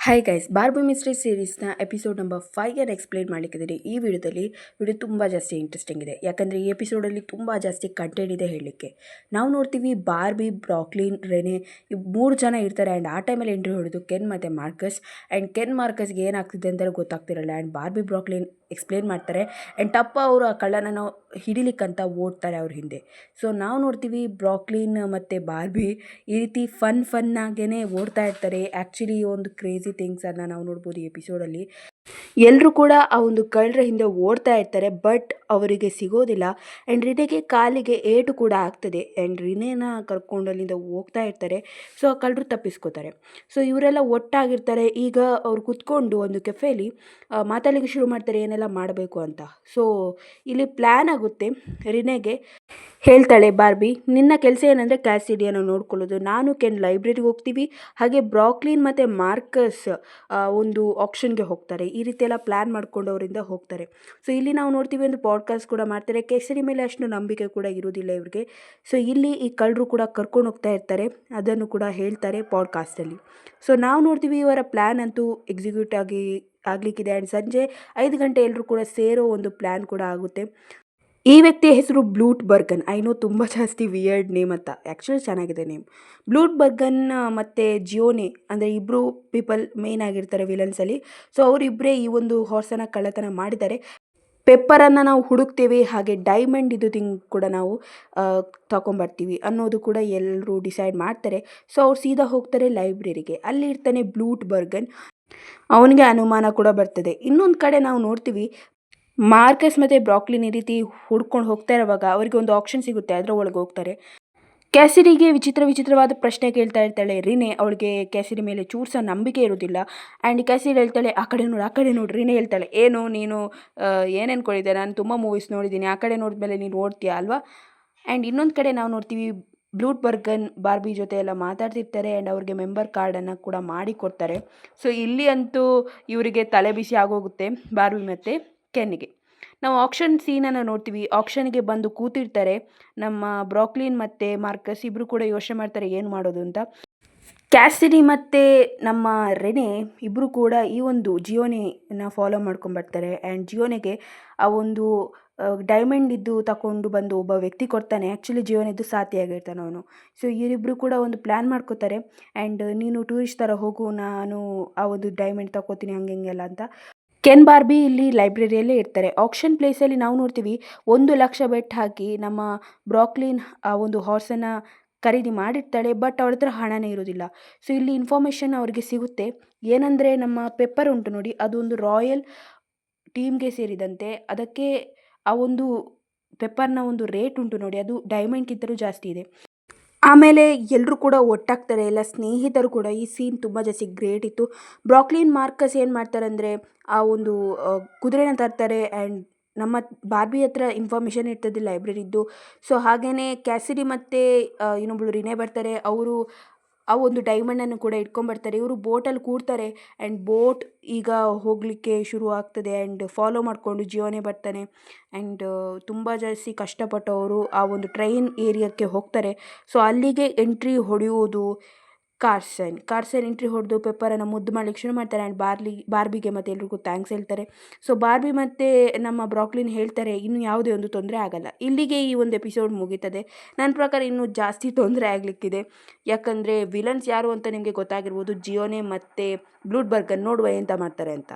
Hi guys, Barbie mystery ಸೀರೀಸ್ನ episode number 5 explain ಮಾಡಲಿಕ್ಕಿದ್ದೀನಿ. ಈ ವಿಡಿಯೋ ತುಂಬ ಜಾಸ್ತಿ ಇಂಟ್ರೆಸ್ಟಿಂಗ್ ಇದೆ, ಯಾಕಂದರೆ ಈ ಎಪಿಸೋಡಲ್ಲಿ ತುಂಬ ಜಾಸ್ತಿ ಕಂಟೆಂಟ್ ಇದೆ ಹೇಳಲಿಕ್ಕೆ. ನಾವು ನೋಡ್ತೀವಿ ಬಾರ್ಬಿ, ಬ್ರಾಕ್ಲಿನ್, ರೆನೆ ಈ 3 ಜನ ಇರ್ತಾರೆ. ಆ್ಯಂಡ್ ಆ ಟೈಮಲ್ಲಿ ಎಂಟ್ರಿ ಹೊಡೆದು ಕೆನ್ ಮತ್ತು ಮಾರ್ಕಸ್. ಆ್ಯಂಡ್ ಕೆನ್ ಮಾರ್ಕಸ್ಗೆ ಏನಾಗ್ತಿದೆ ಅಂತ ಗೊತ್ತಾಗ್ತಿರಲ್ಲ. ಆ್ಯಂಡ್ ಬಾರ್ಬಿ, ಬ್ರಾಕ್ಲಿನ್ ಎಕ್ಸ್ಪ್ಲೇನ್ ಮಾಡ್ತಾರೆ. ಆ್ಯಂಡ್ ಟಪ್ಪ ಅವರು ಆ ಕಳ್ಳನ ಹಿಡಿಲಿಕ್ಕಂತ ಓಡ್ತಾರೆ ಅವ್ರ ಹಿಂದೆ. ಸೊ ನಾವು ನೋಡ್ತೀವಿ ಬ್ರಾಕ್ಲಿನ್ ಮತ್ತು ಬಾರ್ಬಿ ಈ ರೀತಿ ಫನ್ನಾಗೇ ಓಡ್ತಾ ಇರ್ತಾರೆ. ಆ್ಯಕ್ಚುಲಿ ಒಂದು ಕ್ರೇಜಿ ಥಿಂಗ್ಸನ್ನು ನಾವು ನೋಡ್ಬೋದು ಈ ಎಪಿಸೋಡಲ್ಲಿ. ಎಲ್ಲರೂ ಕೂಡ ಆ ಒಂದು ಕಳ್ಳರ ಹಿಂದೆ ಓಡ್ತಾ ಇರ್ತಾರೆ, ಬಟ್ ಅವರಿಗೆ ಸಿಗೋದಿಲ್ಲ. ಆ್ಯಂಡ್ ರಿನೆಗೆ ಕಾಲಿಗೆ ಏಟು ಕೂಡ ಆಗ್ತದೆ. ಆ್ಯಂಡ್ ರಿನೇನ ಕರ್ಕೊಂಡು ಅಲ್ಲಿಂದ ಹೋಗ್ತಾ ಇರ್ತಾರೆ. ಸೊ ಆ ಕಳ್ಳರು ತಪ್ಪಿಸ್ಕೋತಾರೆ. ಸೊ ಇವರೆಲ್ಲ ಒಟ್ಟಾಗಿರ್ತಾರೆ. ಈಗ ಅವ್ರು ಕುತ್ಕೊಂಡು ಒಂದು ಕೆಫೆಯಲ್ಲಿ ಮಾತಾಡಲಿಕ್ಕೆ ಶುರು ಮಾಡ್ತಾರೆ, ಏನೆಲ್ಲ ಮಾಡಬೇಕು ಅಂತ. ಸೊ ಇಲ್ಲಿ ಪ್ಲ್ಯಾನ್ ಆಗುತ್ತೆ. ರಿನೆಗೆ ಹೇಳ್ತಾಳೆ ಬಾರ್ಬಿ, ನಿನ್ನ ಕೆಲಸ ಏನಂದರೆ ಕ್ಯಾಸಿಡಿಯನ್ನು ನೋಡ್ಕೊಳ್ಳೋದು, ನಾನು ಕೆನ್ ಲೈಬ್ರರಿಗೆ ಹೋಗ್ತೀವಿ, ಹಾಗೆ ಬ್ರಾಕ್ಲಿನ್ ಮತ್ತು ಮಾರ್ಕಸ್ ಒಂದು ಆಪ್ಷನ್ಗೆ ಹೋಗ್ತಾರೆ. ಈ ರೀತಿ ಎಲ್ಲ ಪ್ಲ್ಯಾನ್ ಮಾಡ್ಕೊಂಡು ಅವರಿಂದ ಹೋಗ್ತಾರೆ. ಸೊ ಇಲ್ಲಿ ನಾವು ನೋಡ್ತೀವಿ ಒಂದು ಪಾಡ್ಕಾಸ್ಟ್ ಕೂಡ ಮಾಡ್ತಾರೆ. ಕೇಸರಿ ಮೇಲೆ ಅಷ್ಟು ನಂಬಿಕೆ ಕೂಡ ಇರೋದಿಲ್ಲ ಇವ್ರಿಗೆ. ಸೊ ಇಲ್ಲಿ ಈ ಕಳ್ಳರು ಕೂಡ ಕರ್ಕೊಂಡು ಹೋಗ್ತಾ ಇರ್ತಾರೆ, ಅದನ್ನು ಕೂಡ ಹೇಳ್ತಾರೆ ಪಾಡ್ಕಾಸ್ಟಲ್ಲಿ. ಸೊ ನಾವು ನೋಡ್ತೀವಿ ಇವರ ಪ್ಲ್ಯಾನ್ ಅಂತೂ ಎಕ್ಸಿಕ್ಯೂಟ್ ಆಗಲಿಕ್ಕಿದೆ. ಆ್ಯಂಡ್ ಸಂಜೆ 5 ಗಂಟೆ ಎಲ್ಲರೂ ಕೂಡ ಸೇರೋ ಒಂದು ಪ್ಲ್ಯಾನ್ ಕೂಡ ಆಗುತ್ತೆ. ಈ ವ್ಯಕ್ತಿಯ ಹೆಸರು ಬ್ಲೂಟ್ ಬರ್ಗನ್. ಐನೋ ತುಂಬ ಜಾಸ್ತಿ ವಿಯರ್ಡ್ ನೇಮ್ ಅಂತ, ಆ್ಯಕ್ಚುಲಿ ಚೆನ್ನಾಗಿದೆ ನೇಮ್. ಬ್ಲೂಟ್ ಬರ್ಗನ್ ಮತ್ತು ಜಿಯೋನೆ ಅಂದರೆ ಇಬ್ಬರು ಪೀಪಲ್ ಮೇನ್ ಆಗಿರ್ತಾರೆ ವಿಲನ್ಸಲ್ಲಿ. ಸೊ ಅವರಿಬ್ಬರೇ ಈ ಒಂದು ಹಾರ್ಸನ್ನು ಕಳ್ಳತನ ಮಾಡಿದ್ದಾರೆ. ಪೆಪ್ಪರನ್ನು ನಾವು ಹುಡುಕ್ತೇವೆ, ಹಾಗೆ ಡೈಮಂಡ್ ಇದು ಥಿಂಗ್ ಕೂಡ ನಾವು ತಗೊಂಬರ್ತೀವಿ ಅನ್ನೋದು ಕೂಡ ಎಲ್ಲರೂ ಡಿಸೈಡ್ ಮಾಡ್ತಾರೆ. ಸೊ ಅವ್ರು ಸೀದಾ ಹೋಗ್ತಾರೆ ಲೈಬ್ರರಿಗೆ. ಅಲ್ಲಿ ಇರ್ತಾನೆ ಬ್ಲೂಟ್ ಬರ್ಗನ್. ಅವನಿಗೆ ಅನುಮಾನ ಕೂಡ ಬರ್ತದೆ. ಇನ್ನೊಂದು ಕಡೆ ನಾವು ನೋಡ್ತೀವಿ ಮಾರ್ಕಸ್ ಮತ್ತು ಬ್ರಾಕ್ಲಿನ್ ಈ ರೀತಿ ಹುಡ್ಕೊಂಡು ಹೋಗ್ತಾ ಇರುವಾಗ ಅವರಿಗೆ ಒಂದು ಆಪ್ಷನ್ ಸಿಗುತ್ತೆ, ಅದರ ಒಳಗೆ ಹೋಗ್ತಾರೆ. ಕ್ಯಾಸಿಡಿಗೆ ವಿಚಿತ್ರವಾದ ಪ್ರಶ್ನೆ ಕೇಳ್ತಾ ಇರ್ತಾಳೆ ರಿನೆ. ಅವಳಿಗೆ ಕ್ಯಾಸಿಡಿ ಮೇಲೆ ಚೂರು ಸಹ ನಂಬಿಕೆ ಇರೋದಿಲ್ಲ. ಆ್ಯಂಡ್ ಕ್ಯಾಸಿಡಿ ಹೇಳ್ತಾಳೆ, ಆ ಕಡೆ ನೋಡು. ರಿನೆ ಹೇಳ್ತಾಳೆ, ಏನು ನೀನು ಏನು ಅನ್ಕೊಂಡಿದ್ದೆ, ನಾನು ತುಂಬ ಮೂವೀಸ್ ನೋಡಿದ್ದೀನಿ, ಆ ಕಡೆ ನೋಡಿದ್ಮೇಲೆ ನೀನು ನೋಡ್ತೀಯಾ ಅಲ್ವಾ. ಆ್ಯಂಡ್ ಇನ್ನೊಂದು ಕಡೆ ನಾವು ನೋಡ್ತೀವಿ ಬ್ಲೂಟ್ ಬರ್ಗನ್ ಬಾರ್ಬಿ ಜೊತೆ ಎಲ್ಲ ಮಾತಾಡ್ತಿರ್ತಾರೆ. ಆ್ಯಂಡ್ ಅವ್ರಿಗೆ ಮೆಂಬರ್ ಕಾರ್ಡನ್ನು ಕೂಡ ಮಾಡಿ ಕೊಡ್ತಾರೆ. ಸೊ ಇಲ್ಲಿ ಅಂತೂ ಇವರಿಗೆ ತಲೆ ಬಿಸಿ ಆಗೋಗುತ್ತೆ ಬಾರ್ಬಿ ಮತ್ತು ಕೆನ್ನಿಗೆ. ನಾವು ಆಕ್ಷನ್ ಸೀನನ್ನು ನೋಡ್ತೀವಿ. ಆಕ್ಷನ್ಗೆ ಬಂದು ಕೂತಿರ್ತಾರೆ ನಮ್ಮ ಬ್ರಾಕ್ಲಿನ್ ಮತ್ತು ಮಾರ್ಕಸ್. ಇಬ್ಬರು ಕೂಡ ಯೋಚನೆ ಮಾಡ್ತಾರೆ ಏನು ಮಾಡೋದು ಅಂತ. ಕ್ಯಾಸಿಡಿ ಮತ್ತು ನಮ್ಮ ರೆನೆ ಇಬ್ಬರು ಕೂಡ ಈ ಒಂದು ಜಿಯೋನೆನ ಫಾಲೋ ಮಾಡ್ಕೊಂಬರ್ತಾರೆ. ಆ್ಯಂಡ್ ಜಿಯೋನೆಗೆ ಆ ಒಂದು ಡೈಮಂಡ್ ಇದ್ದು ತಗೊಂಡು ಬಂದು ಒಬ್ಬ ವ್ಯಕ್ತಿ ಕೊಡ್ತಾನೆ. ಆ್ಯಕ್ಚುಲಿ ಜಿಯೋನಿದ್ದು ಸಾಥಿಯಾಗಿರ್ತಾನೆ ಅವನು. ಸೊ ಇವರಿಬ್ಬರು ಕೂಡ ಒಂದು ಪ್ಲ್ಯಾನ್ ಮಾಡ್ಕೋತಾರೆ. ಆ್ಯಂಡ್ ನೀನು ಟೂರಿಸ್ಟ್ ಥರ ಹೋಗು, ನಾನು ಆ ಒಂದು ಡೈಮಂಡ್ ತಗೋತೀನಿ ಹಂಗೆಲ್ಲ ಅಂತ. ಕೆನ್ ಬಾರ್ಬಿ ಇಲ್ಲಿ ಲೈಬ್ರರಿಯಲ್ಲೇ ಇರ್ತಾರೆ. ಆಕ್ಷನ್ ಪ್ಲೇಸಲ್ಲಿ ನಾವು ನೋಡ್ತೀವಿ 1,00,000 ಬೆಟ್ ಹಾಕಿ ನಮ್ಮ ಬ್ರಾಕ್ಲಿನ್ ಆ ಒಂದು ಹಾರ್ಸನ್ನು ಖರೀದಿ ಮಾಡಿರ್ತಾಳೆ, ಬಟ್ ಅವಳ ಹತ್ರ ಹಣನೇ ಇರೋದಿಲ್ಲ. ಸೊ ಇಲ್ಲಿ ಇನ್ಫಾರ್ಮೇಷನ್ ಅವ್ರಿಗೆ ಸಿಗುತ್ತೆ. ಏನಂದರೆ ನಮ್ಮ ಪೆಪ್ಪರ್ ಉಂಟು ನೋಡಿ, ಅದು ಒಂದು ರಾಯಲ್ ಟೀಮ್ಗೆ ಸೇರಿದಂತೆ. ಅದಕ್ಕೆ ಆ ಒಂದು ಪೆಪ್ಪರ್ನ ಒಂದು ರೇಟ್ ಉಂಟು ನೋಡಿ, ಅದು ಡೈಮಂಡ್ಗಿಂತಲೂ ಜಾಸ್ತಿ ಇದೆ. ಆಮೇಲೆ ಎಲ್ಲರೂ ಕೂಡ ಒಟ್ಟಾಗ್ತಾರೆ, ಎಲ್ಲ ಸ್ನೇಹಿತರು ಕೂಡ. ಈ ಸೀನ್ ತುಂಬ ಜಾಸ್ತಿ ಗ್ರೇಟ್ ಇತ್ತು. ಬ್ರಾಕ್ಲಿನ್ ಮಾರ್ಕಸ್ ಏನು ಮಾಡ್ತಾರೆ ಅಂದರೆ ಆ ಒಂದು ಕುದುರೆನ ತರ್ತಾರೆ. ಆ್ಯಂಡ್ ನಮ್ಮ ಬಾರ್ಬಿ ಹತ್ರ ಇನ್ಫಾರ್ಮೇಷನ್ ಇರ್ತದೆ ಲೈಬ್ರರಿದ್ದು. ಸೊ ಹಾಗೆಯೇ ಕ್ಯಾಸಿಡಿ ಮತ್ತು ಇನ್ನೊಬ್ಬಳು ರಿನೆ ಬರ್ತಾರೆ. ಅವರು ಆ ಒಂದು ಡೈಮಂಡನ್ನು ಕೂಡ ಇಟ್ಕೊಂಬರ್ತಾರೆ. ಇವರು ಬೋಟಲ್ಲಿ ಕೂಡ್ತಾರೆ. ಆ್ಯಂಡ್ ಬೋಟ್ ಈಗ ಹೋಗಲಿಕ್ಕೆ ಶುರು ಆಗ್ತದೆ. ಆ್ಯಂಡ್ ಫಾಲೋ ಮಾಡಿಕೊಂಡು ಜಿಯೋನೆ ಬರ್ತಾನೆ. ಆ್ಯಂಡ್ ತುಂಬ ಜಾಸ್ತಿ ಕಷ್ಟಪಟ್ಟು ಅವರು ಆ ಒಂದು ಟ್ರೈನ್ ಏರಿಯಾಕ್ಕೆ ಹೋಗ್ತಾರೆ. ಸೊ ಅಲ್ಲಿಗೆ ಎಂಟ್ರಿ ಹೊಡೆಯುವುದು ಕಾರ್ಸನ್ ಎಂಟ್ರಿ ಹೊಡೆದು ಪೆಪ್ಪರನ್ನು ಮುದ್ದು ಮಾಡ್ಲಿಕ್ಕೆ ಶುರು ಮಾಡ್ತಾರೆ. ಆ್ಯಂಡ್ ಬಾರ್ಬಿಗೆ ಮತ್ತು ಎಲ್ರಿಗೂ ಥ್ಯಾಂಕ್ಸ್ ಹೇಳ್ತಾರೆ. ಸೊ ಬಾರ್ಬಿ ಮತ್ತು ನಮ್ಮ ಬ್ರಾಕ್ಲಿನ್ ಹೇಳ್ತಾರೆ ಇನ್ನು ಯಾವುದೇ ಒಂದು ತೊಂದರೆ ಆಗಲ್ಲ. ಇಲ್ಲಿಗೆ ಈ ಒಂದು ಎಪಿಸೋಡ್ ಮುಗೀತದೆ. ನನ್ನ ಪ್ರಕಾರ ಇನ್ನೂ ಜಾಸ್ತಿ ತೊಂದರೆ ಆಗಲಿಕ್ಕಿದೆ, ಯಾಕಂದರೆ ವಿಲನ್ಸ್ ಯಾರು ಅಂತ ನಿಮಗೆ ಗೊತ್ತಾಗಿರ್ಬೋದು. ಜಿಯೋನೆ ಮತ್ತು ಬ್ಲೂಟ್ ಬರ್ಗನ್. ನೋಡುವ ಎಂತ ಮಾಡ್ತಾರೆ ಅಂತ.